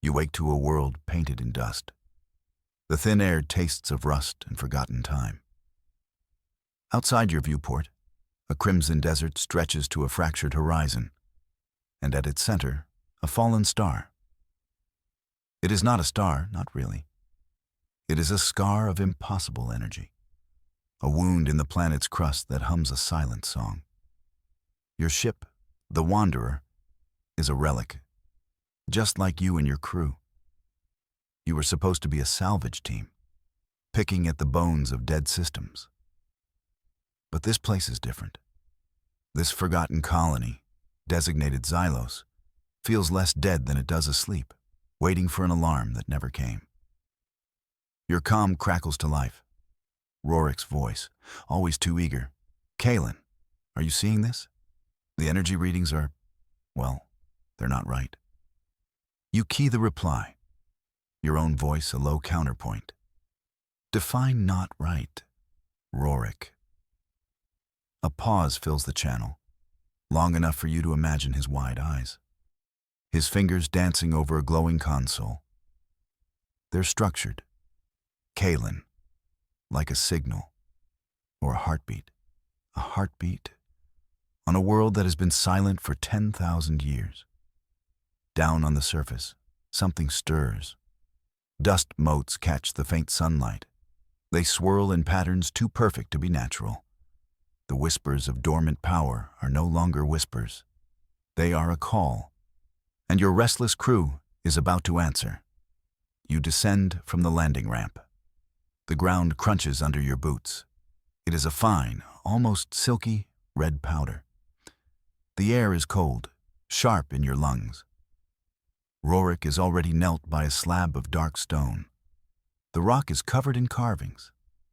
You wake to a world painted in dust. The thin air tastes of rust and forgotten time. Outside your viewport, a crimson desert stretches to a fractured horizon, and at its center, a fallen star. It is not a star, not really. It is a scar of impossible energy, a wound in the planet's crust that hums a silent song. Your ship, the Wanderer, is a relic, just like you and your crew. You were supposed to be a salvage team, picking at the bones of dead systems. But this place is different. This forgotten colony, designated Xylos, feels less dead than it does asleep, waiting for an alarm that never came. Your comm crackles to life. Rorik's voice, always too eager. Kalen, are you seeing this? The energy readings are, well, they're not right. You key the reply. Your own voice, a low counterpoint. Define not right, Rorik. A pause fills the channel, long enough for you to imagine his wide eyes. His fingers dancing over a glowing console. They're structured. Kalen, like a signal, or a heartbeat. A heartbeat on a world that has been silent for 10,000 years. Down on the surface, something stirs. Dust motes catch the faint sunlight. They swirl in patterns too perfect to be natural. The whispers of dormant power are no longer whispers. They are a call, and your restless crew is about to answer. You descend from the landing ramp. The ground crunches under your boots. It is a fine, almost silky, red powder. The air is cold, sharp in your lungs. Rorik is already knelt by a slab of dark stone. The rock is covered in carvings,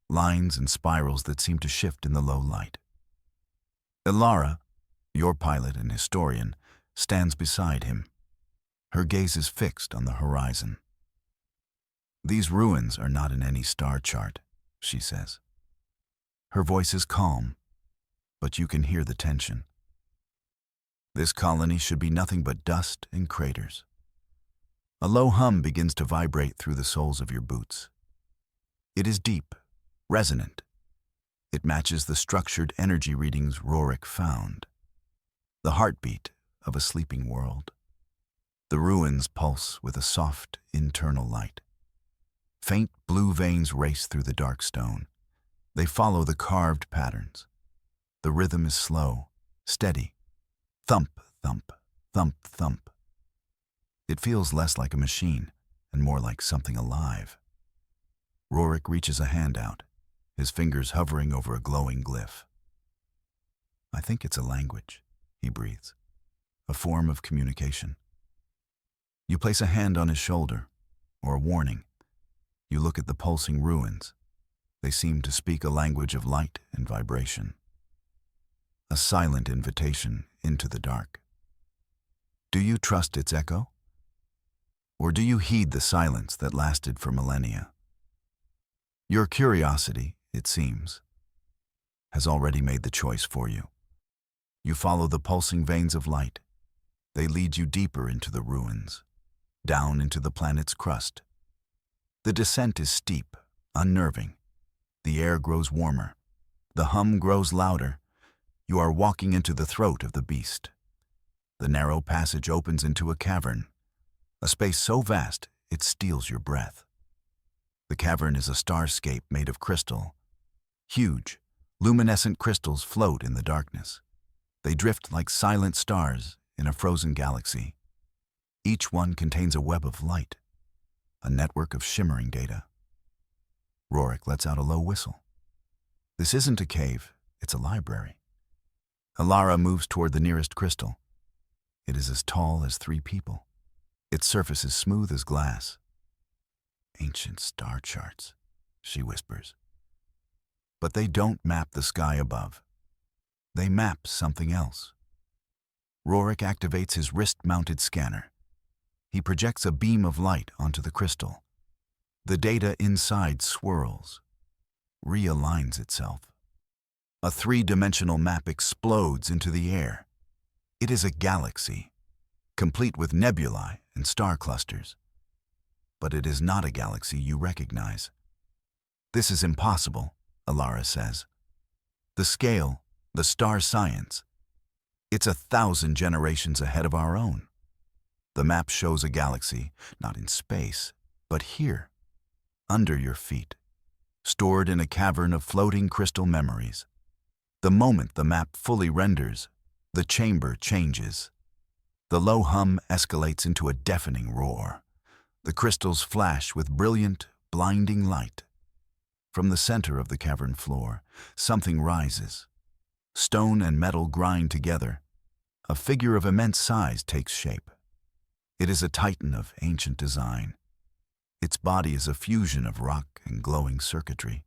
lines and spirals that seem to shift in the low light. Ilara, your pilot and historian, stands beside him. Her gaze is fixed on the horizon. These ruins are not in any star chart, she says. Her voice is calm, but you can hear the tension. This colony should be nothing but dust and craters. A low hum begins to vibrate through the soles of your boots. It is deep, resonant. It matches the structured energy readings Rorik found. The heartbeat of a sleeping world. The ruins pulse with a soft, internal light. Faint blue veins race through the dark stone. They follow the carved patterns. The rhythm is slow, steady. Thump, thump, thump, thump. It feels less like a machine and more like something alive. Rorik reaches a hand out, his fingers hovering over a glowing glyph. I think it's a language, he breathes, a form of communication. You place a hand on his shoulder, or a warning. You look at the pulsing ruins. They seem to speak a language of light and vibration. A silent invitation into the dark. Do you trust its echo? Or do you heed the silence that lasted for millennia? Your curiosity, it seems, has already made the choice for you. You follow the pulsing veins of light. They lead you deeper into the ruins, down into the planet's crust. The descent is steep, unnerving. The air grows warmer. The hum grows louder. You are walking into the throat of the beast. The narrow passage opens into a cavern, a space so vast it steals your breath. The cavern is a starscape made of crystal. Huge, luminescent crystals float in the darkness. They drift like silent stars in a frozen galaxy. Each one contains a web of light, a network of shimmering data. Rorik lets out a low whistle. This isn't a cave, it's a library. Ilara moves toward the nearest crystal. It is as tall as 3 people. Its surface is smooth as glass. Ancient star charts, she whispers. But they don't map the sky above. They map something else. Rorik activates his wrist-mounted scanner. He projects a beam of light onto the crystal. The data inside swirls, realigns itself. A 3-dimensional map explodes into the air. It is a galaxy, complete with nebulae and star clusters. but it is not a galaxy you recognize. This is impossible, Alara says. The scale, the star science, it's 1,000 generations ahead of our own. The map shows a galaxy, not in space, but here, under your feet, stored in a cavern of floating crystal memories. The moment the map fully renders, the chamber changes. The low hum escalates into a deafening roar. The crystals flash with brilliant, blinding light. From the center of the cavern floor, something rises. Stone and metal grind together. A figure of immense size takes shape. It is a titan of ancient design. Its body is a fusion of rock and glowing circuitry.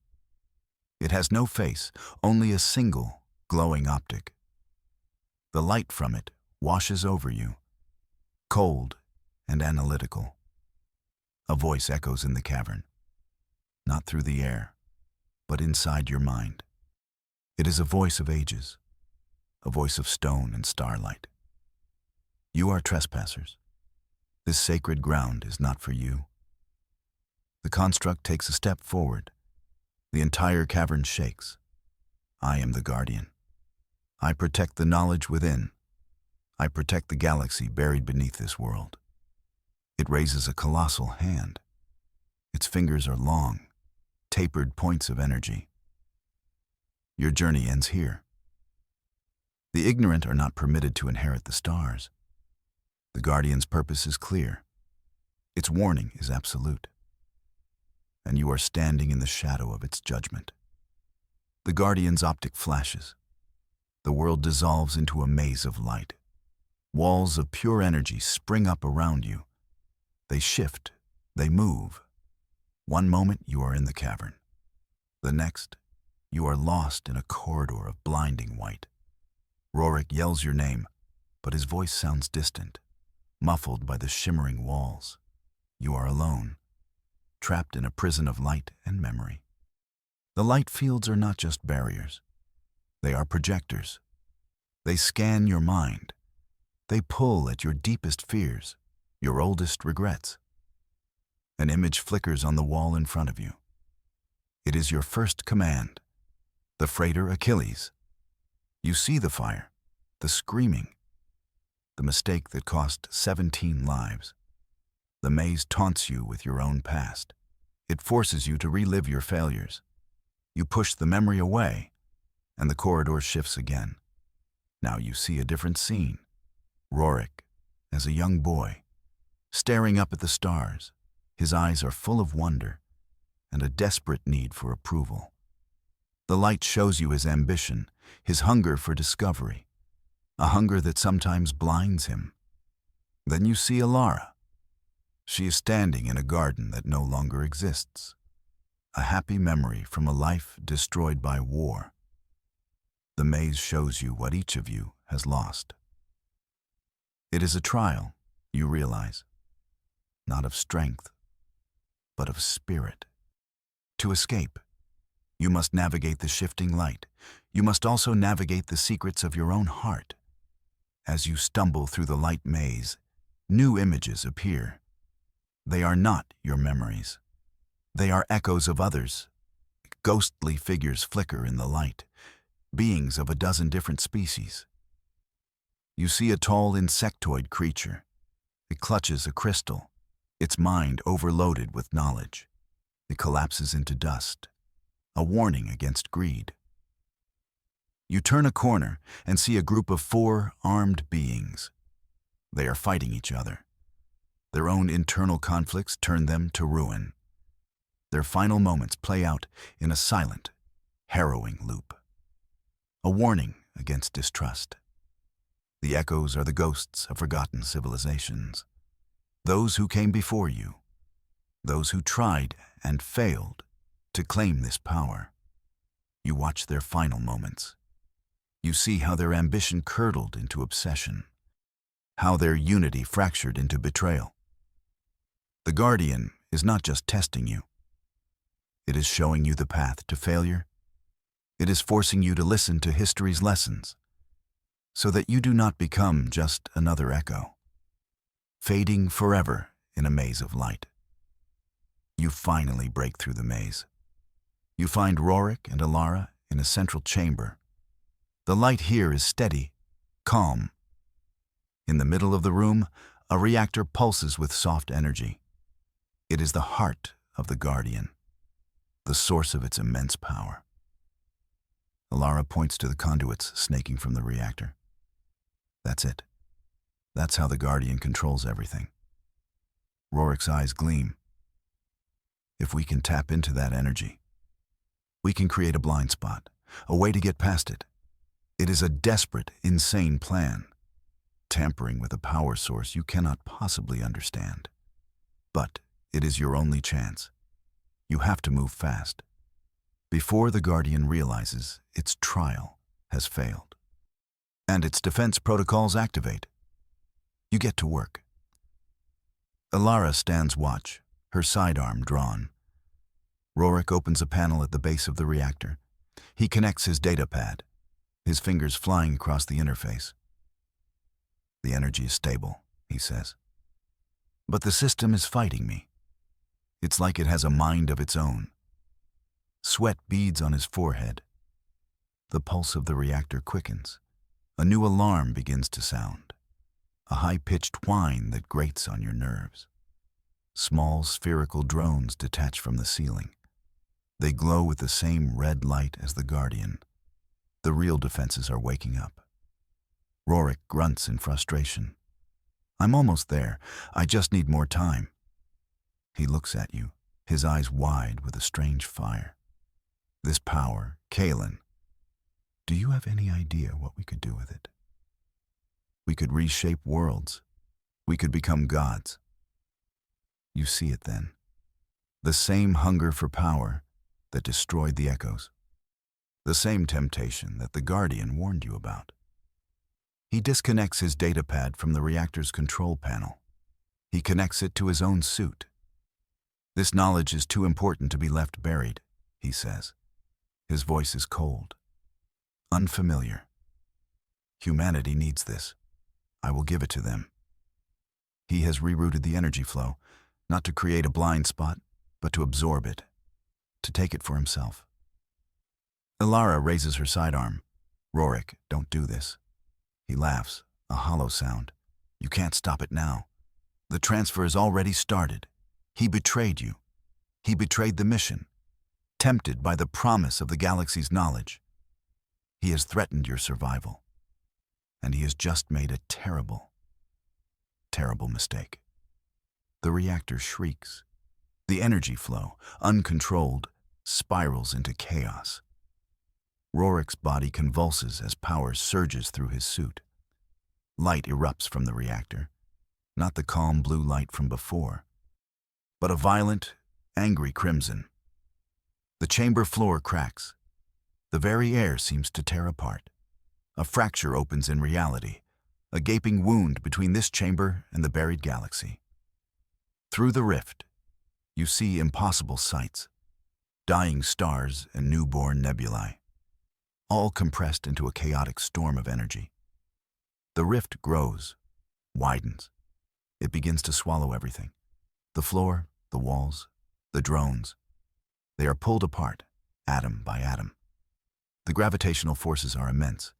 It has no face, only a single, glowing optic. The light from it washes over you, cold and analytical. A voice echoes in the cavern, not through the air, but inside your mind. It is a voice of ages, a voice of stone and starlight. You are trespassers. This sacred ground is not for you. The construct takes a step forward. The entire cavern shakes. I am the guardian. I protect the knowledge within. I protect the galaxy buried beneath this world. It raises a colossal hand. Its fingers are long, tapered points of energy. Your journey ends here. The ignorant are not permitted to inherit the stars. The guardian's purpose is clear. Its warning is absolute. And you are standing in the shadow of its judgment. The guardian's optic flashes. The world dissolves into a maze of light. Walls of pure energy spring up around you. They shift, they move. One moment you are in the cavern. The next, you are lost in a corridor of blinding white. Rorik yells your name, but his voice sounds distant, muffled by the shimmering walls. You are alone, trapped in a prison of light and memory. The light fields are not just barriers. They are projectors. They scan your mind. They pull at your deepest fears, your oldest regrets. An image flickers on the wall in front of you. It is your first command, the freighter Achilles. You see the fire, the screaming, the mistake that cost 17 lives. The maze taunts you with your own past. It forces you to relive your failures. You push the memory away, and the corridor shifts again. Now you see a different scene. Rorik, as a young boy, staring up at the stars. His eyes are full of wonder and a desperate need for approval. The light shows you his ambition, his hunger for discovery, a hunger that sometimes blinds him. Then you see Alara. She is standing in a garden that no longer exists, a happy memory from a life destroyed by war. The maze shows you what each of you has lost. It is a trial, you realize, not of strength, but of spirit. To escape, you must navigate the shifting light. You must also navigate the secrets of your own heart. As you stumble through the light maze, new images appear. They are not your memories. They are echoes of others. Ghostly figures flicker in the light, beings of a dozen different species. You see a tall insectoid creature. It clutches a crystal, its mind overloaded with knowledge. It collapses into dust, a warning against greed. You turn a corner and see a group of 4 armed beings. They are fighting each other. Their own internal conflicts turn them to ruin. Their final moments play out in a silent, harrowing loop. A warning against distrust. The echoes are the ghosts of forgotten civilizations. Those who came before you. Those who tried and failed to claim this power. You watch their final moments. You see how their ambition curdled into obsession, how their unity fractured into betrayal. The Guardian is not just testing you. It is showing you the path to failure. It is forcing you to listen to history's lessons, so that you do not become just another echo, fading forever in a maze of light. You finally break through the maze. You find Rorik and Alara in a central chamber. The light here is steady, calm. In the middle of the room, a reactor pulses with soft energy. It is the heart of the Guardian, the source of its immense power. Alara points to the conduits snaking from the reactor. That's it. That's how the Guardian controls everything. Rorik's eyes gleam. If we can tap into that energy, we can create a blind spot, a way to get past it. It is a desperate, insane plan, tampering with a power source you cannot possibly understand. But it is your only chance. You have to move fast, before the Guardian realizes its trial has failed, and its defense protocols activate. You get to work. Alara stands watch, her sidearm drawn. Rorik opens a panel at the base of the reactor. He connects his data pad, his fingers flying across the interface. The energy is stable, he says. But the system is fighting me. It's like it has a mind of its own. Sweat beads on his forehead. The pulse of the reactor quickens. A new alarm begins to sound. A high-pitched whine that grates on your nerves. Small spherical drones detach from the ceiling. They glow with the same red light as the Guardian. The real defenses are waking up. Rorik grunts in frustration. I'm almost there. I just need more time. He looks at you, his eyes wide with a strange fire. This power, Kalen, do you have any idea what we could do with it? We could reshape worlds. We could become gods. You see it then. The same hunger for power that destroyed the Echoes. The same temptation that the Guardian warned you about. He disconnects his datapad from the reactor's control panel. He connects it to his own suit. This knowledge is too important to be left buried, he says. His voice is cold, unfamiliar. Humanity needs this. I will give it to them. He has rerouted the energy flow, not to create a blind spot, but to absorb it, to take it for himself. Alara raises her sidearm. Rorik, don't do this. He laughs, a hollow sound. You can't stop it now. The transfer has already started. He betrayed you. He betrayed the mission, tempted by the promise of the galaxy's knowledge. He has threatened your survival. And he has just made a terrible, terrible mistake. The reactor shrieks. The energy flow, uncontrolled, spirals into chaos. Rorik's body convulses as power surges through his suit. Light erupts from the reactor, not the calm blue light from before, but a violent, angry crimson. The chamber floor cracks. The very air seems to tear apart. A fracture opens in reality, a gaping wound between this chamber and the buried galaxy. Through the rift, you see impossible sights, dying stars and newborn nebulae, all compressed into a chaotic storm of energy. The rift grows, widens. It begins to swallow everything. The floor, the walls, the drones. They are pulled apart, atom by atom. The gravitational forces are immense.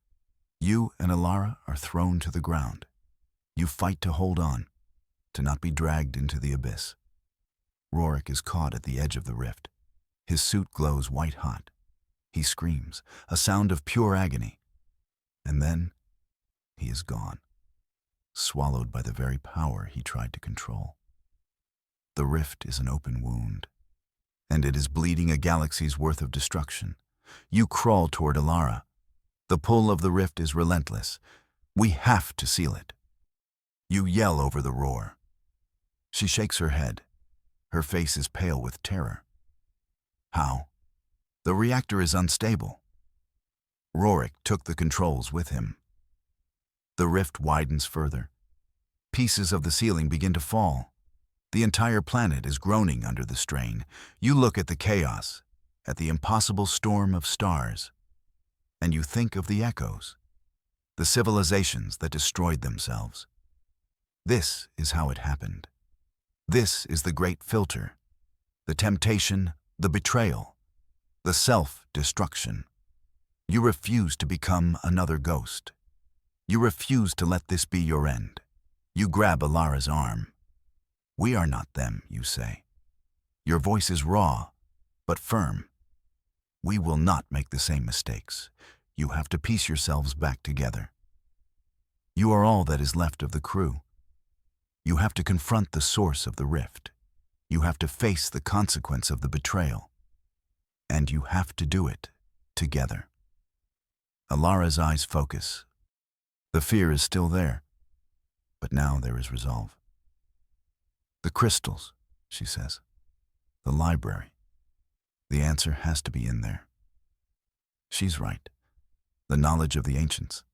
You and Alara are thrown to the ground. You fight to hold on, to not be dragged into the abyss. Rorik is caught at the edge of the rift. His suit glows white-hot. He screams, a sound of pure agony. And then, he is gone, swallowed by the very power he tried to control. The rift is an open wound, and it is bleeding a galaxy's worth of destruction. You crawl toward Alara. The pull of the rift is relentless. We have to seal it. You yell over the roar. She shakes her head. Her face is pale with terror. How? The reactor is unstable. Rorik took the controls with him. The rift widens further. Pieces of the ceiling begin to fall. The entire planet is groaning under the strain. You look at the chaos, at the impossible storm of stars, and you think of the Echoes, the civilizations that destroyed themselves. This is how it happened. This is the great filter. the temptation, the betrayal, the self-destruction. You refuse to become another ghost. You refuse to let this be your end. You grab Alara's arm. "We are not them," you say. Your voice is raw, but firm. "We will not make the same mistakes. You have to piece yourselves back together. You are all that is left of the crew. You have to confront the source of the rift. You have to face the consequence of the betrayal. And you have to do it together." Alara's eyes focus. The fear is still there, but now there is resolve. "The crystals," she says. "The library. The answer has to be in there." She's right. The knowledge of the ancients,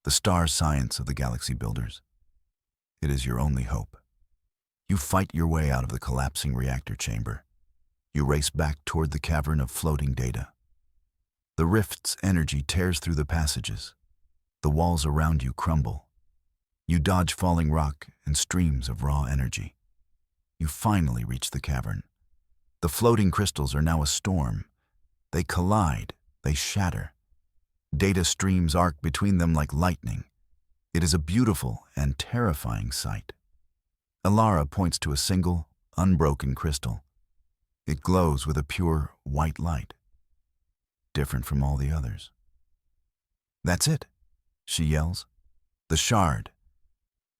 the star science of the galaxy builders. It is your only hope. You fight your way out of the collapsing reactor chamber. You race back toward the cavern of floating data. The rift's energy tears through the passages. The walls around you crumble. You dodge falling rock and streams of raw energy. You finally reach the cavern. The floating crystals are now a storm. They collide, they shatter. Data streams arc between them like lightning. It is a beautiful and terrifying sight. Alara points to a single, unbroken crystal. It glows with a pure, white light, different from all the others. "That's it," she yells. "The shard."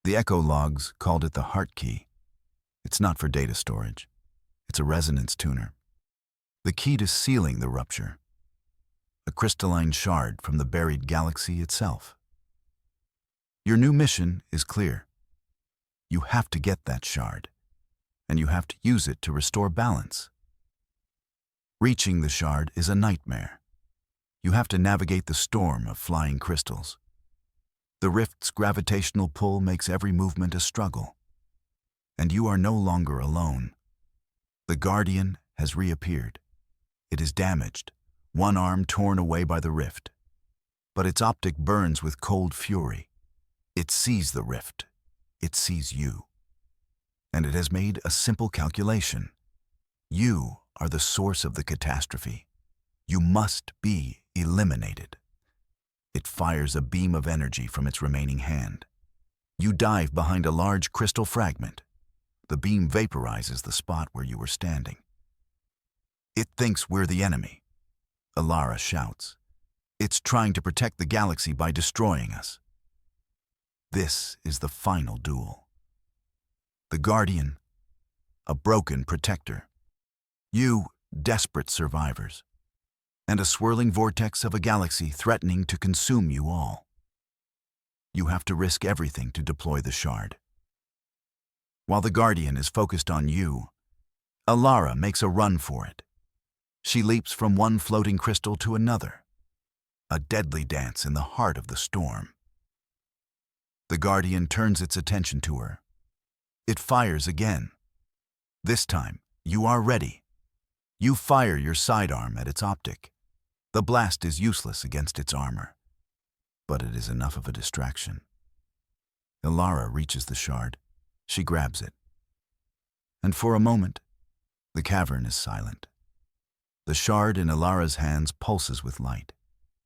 The echo logs called it the heart key. It's not for data storage. It's a resonance tuner. The key to sealing the rupture. A crystalline shard from the buried galaxy itself. Your new mission is clear. You have to get that shard, and you have to use it to restore balance. Reaching the shard is a nightmare. You have to navigate the storm of flying crystals. The rift's gravitational pull makes every movement a struggle. And you are no longer alone. The Guardian has reappeared. It is damaged, one arm torn away by the rift. But its optic burns with cold fury. It sees the rift. It sees you. And it has made a simple calculation. You are the source of the catastrophe. You must be eliminated. It fires a beam of energy from its remaining hand. You dive behind a large crystal fragment. The beam vaporizes the spot where you were standing. "It thinks we're the enemy," Alara shouts. "It's trying to protect the galaxy by destroying us." This is the final duel. The Guardian, a broken protector. You, desperate survivors. And a swirling vortex of a galaxy threatening to consume you all. You have to risk everything to deploy the shard. While the Guardian is focused on you, Alara makes a run for it. She leaps from one floating crystal to another, a deadly dance in the heart of the storm. The Guardian turns its attention to her. It fires again. This time, you are ready. You fire your sidearm at its optic. The blast is useless against its armor, but it is enough of a distraction. Alara reaches the shard. She grabs it. And for a moment, the cavern is silent. The shard in Alara's hands pulses with light.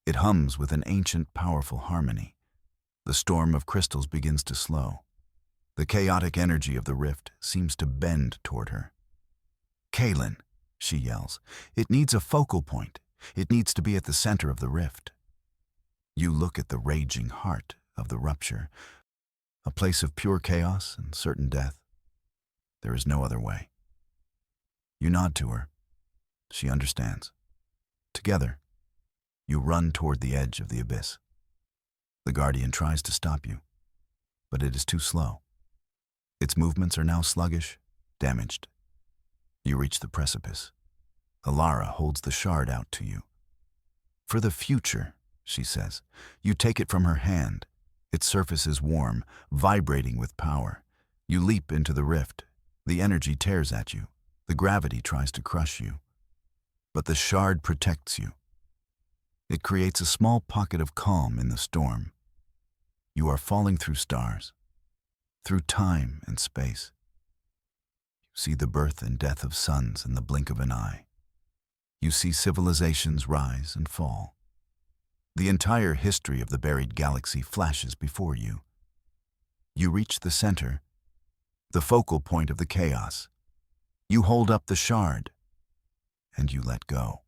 It hums with an ancient, powerful harmony. The storm of crystals begins to slow. The chaotic energy of the rift seems to bend toward her. "Kaylin," she yells, "it needs a focal point. It needs to be at the center of the rift." You look at the raging heart of the rupture, a place of pure chaos and certain death. There is no other way. You nod to her. She understands. Together, you run toward the edge of the abyss. The Guardian tries to stop you, but it is too slow. Its movements are now sluggish, damaged. You reach the precipice. Alara holds the shard out to you. "For the future," she says. You take it from her hand. Its surface is warm, vibrating with power. You leap into the rift. The energy tears at you. The gravity tries to crush you. But the shard protects you. It creates a small pocket of calm in the storm. You are falling through stars, through time and space. see the birth and death of suns in the blink of an eye. You see civilizations rise and fall. The entire history of the buried galaxy flashes before you. You reach the center, the focal point of the chaos. You hold up the shard, and you let go.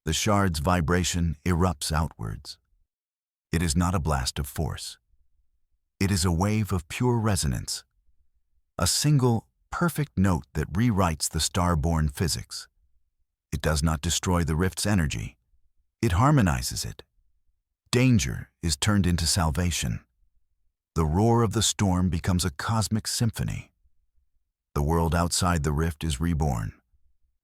The shard's vibration erupts outwards. It is not a blast of force. It is a wave of pure resonance, a single, perfect note that rewrites the star-born physics. It does not destroy the rift's energy. It harmonizes it. Danger is turned into salvation. The roar of the storm becomes a cosmic symphony. The world outside the rift is reborn.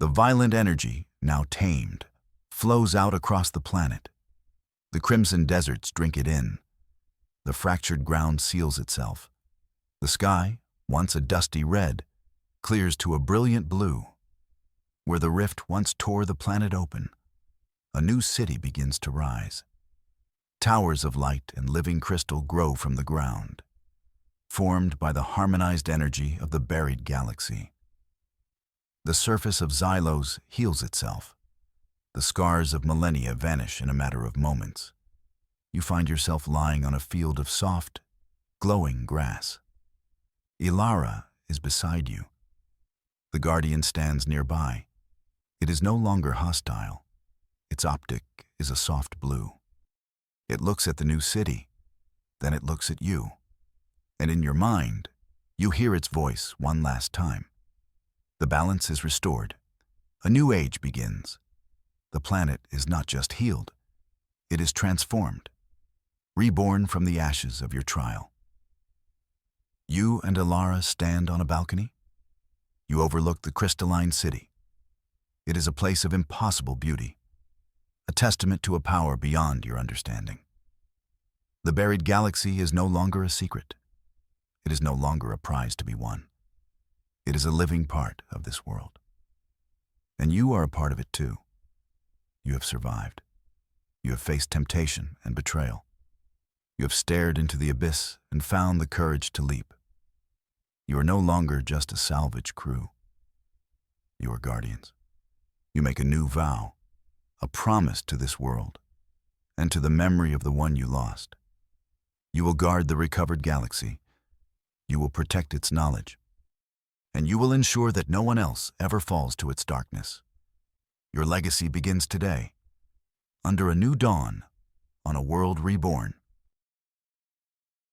The violent energy, now tamed, flows out across the planet. The crimson deserts drink it in. The fractured ground seals itself. The sky, once a dusty red, clears to a brilliant blue. Where the rift once tore the planet open, a new city begins to rise. Towers of light and living crystal grow from the ground, formed by the harmonized energy of the buried galaxy. The surface of Xylos heals itself. The scars of millennia vanish in a matter of moments. You find yourself lying on a field of soft, glowing grass. Ilara is beside you. The Guardian stands nearby. It is no longer hostile. Its optic is a soft blue. It looks at the new city, then it looks at you. And in your mind, you hear its voice one last time. The balance is restored. A new age begins. The planet is not just healed, it is transformed, reborn from the ashes of your trial. You and Ilara stand on a balcony. You overlook the crystalline city. It is a place of impossible beauty, a testament to a power beyond your understanding. The buried galaxy is no longer a secret. It is no longer a prize to be won. It is a living part of this world. And you are a part of it too. You have survived. You have faced temptation and betrayal. You have stared into the abyss and found the courage to leap. You are no longer just a salvage crew. You are guardians. You make a new vow, a promise to this world, and to the memory of the one you lost. You will guard the recovered galaxy. You will protect its knowledge. And you will ensure that no one else ever falls to its darkness. Your legacy begins today, under a new dawn, on a world reborn.